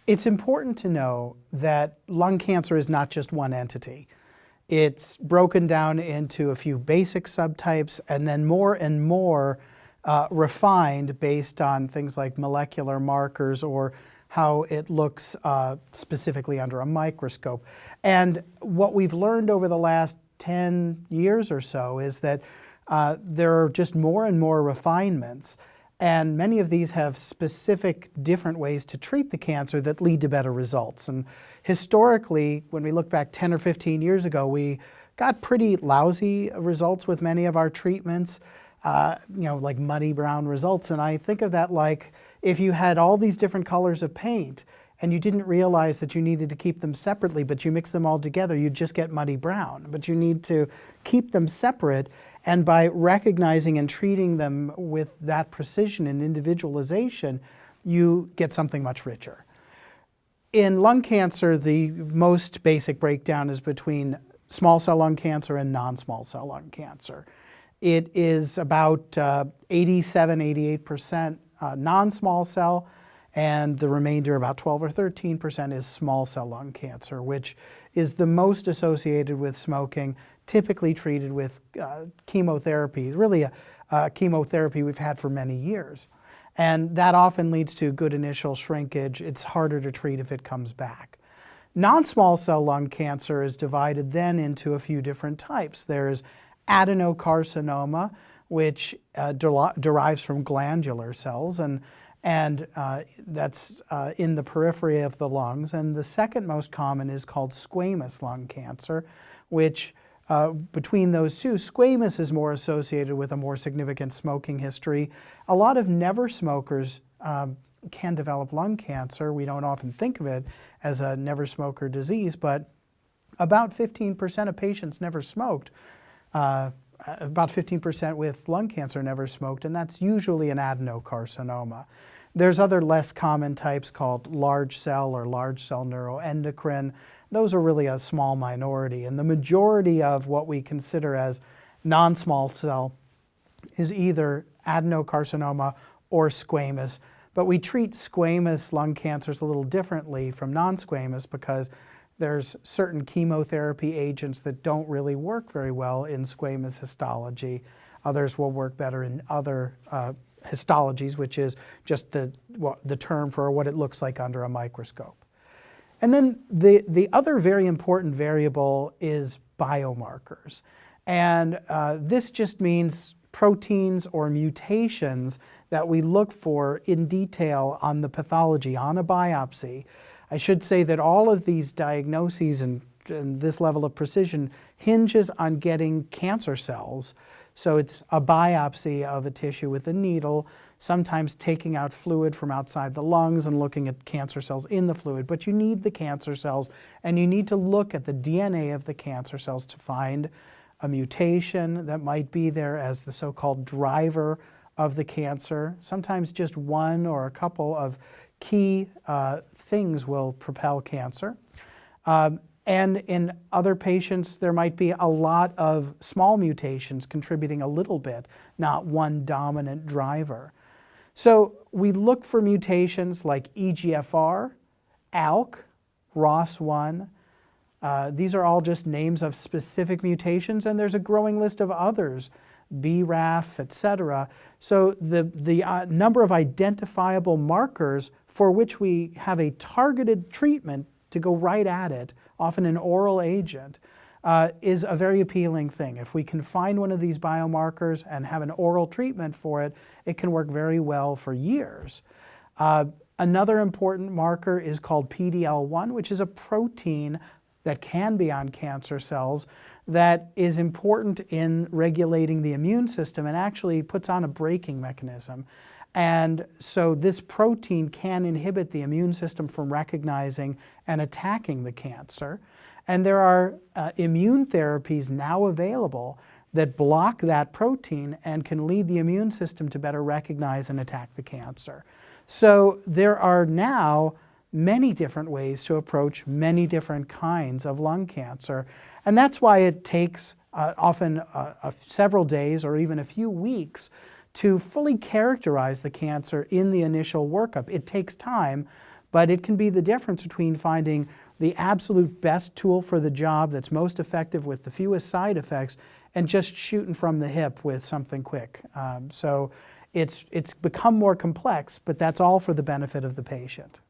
It's important to know that lung cancer is not just one entity. It's broken down into a few basic subtypes and then more and more refined based on things like molecular markers or how it looks specifically under a microscope. And what we've learned over the last 10 years or so is that there are just more and more refinements, and many of these have specific different ways to treat the cancer that lead to better results. And historically, when we look back 10 or 15 years ago, we got pretty lousy results with many of our treatments, like muddy brown results. And I think of that like if you had all these different colors of paint and you didn't realize that you needed to keep them separately, but you mix them all together, you'd just get muddy brown. But you need to keep them separate, and by recognizing and treating them with that precision and individualization, you get something much richer. In lung cancer, the most basic breakdown is between small cell lung cancer and non-small cell lung cancer. It is about 87–88% non-small cell, and the remainder, about 12 or 13%, is small cell lung cancer, which is the most associated with smoking, typically treated with chemotherapy, really a chemotherapy we've had for many years. And that often leads to good initial shrinkage. It's harder to treat if it comes back. Non-small cell lung cancer is divided then into a few different types. There's adenocarcinoma, which derives from glandular cells, and that's in the periphery of the lungs. And the second most common is called squamous lung cancer, which between those two, squamous is more associated with a more significant smoking history. A lot of never smokers can develop lung cancer. We don't often think of it as a never smoker disease, but about 15% of patients never smoked. About 15% with lung cancer never smoked, and that's usually an adenocarcinoma. There's other less common types called large cell or large cell neuroendocrine. Those are really a small minority, and the majority of what we consider as non-small cell is either adenocarcinoma or squamous. But we treat squamous lung cancers a little differently from non-squamous because there's certain chemotherapy agents that don't really work very well in squamous histology. Others will work better in other histologies, which is just the term for what it looks like under a microscope. And then the other very important variable is biomarkers. And this just means proteins or mutations that we look for in detail on the pathology, on a biopsy. I should say that all of these diagnoses and this level of precision hinges on getting cancer cells. So it's a biopsy of a tissue with a needle, sometimes taking out fluid from outside the lungs and looking at cancer cells in the fluid. But you need the cancer cells, and you need to look at the DNA of the cancer cells to find a mutation that might be there as the so-called driver of the cancer. Sometimes just one or a couple of key things will propel cancer. And in other patients, there might be a lot of small mutations contributing a little bit, not one dominant driver. So we look for mutations like EGFR, ALK, ROS1. These are all just names of specific mutations, and there's a growing list of others, BRAF, etc. So the number of identifiable markers for which we have a targeted treatment to go right at it, often an oral agent, is a very appealing thing. If we can find one of these biomarkers and have an oral treatment for it, it can work very well for years. Another important marker is called PD-L1, which is a protein that can be on cancer cells that is important in regulating the immune system and actually puts on a braking mechanism. And so this protein can inhibit the immune system from recognizing and attacking the cancer. And there are immune therapies now available that block that protein and can lead the immune system to better recognize and attack the cancer. So there are now many different ways to approach many different kinds of lung cancer. And that's why it takes often several days or even a few weeks to fully characterize the cancer in the initial workup. It takes time, but it can be the difference between finding the absolute best tool for the job that's most effective with the fewest side effects and just shooting from the hip with something quick. So it's become more complex, but that's all for the benefit of the patient.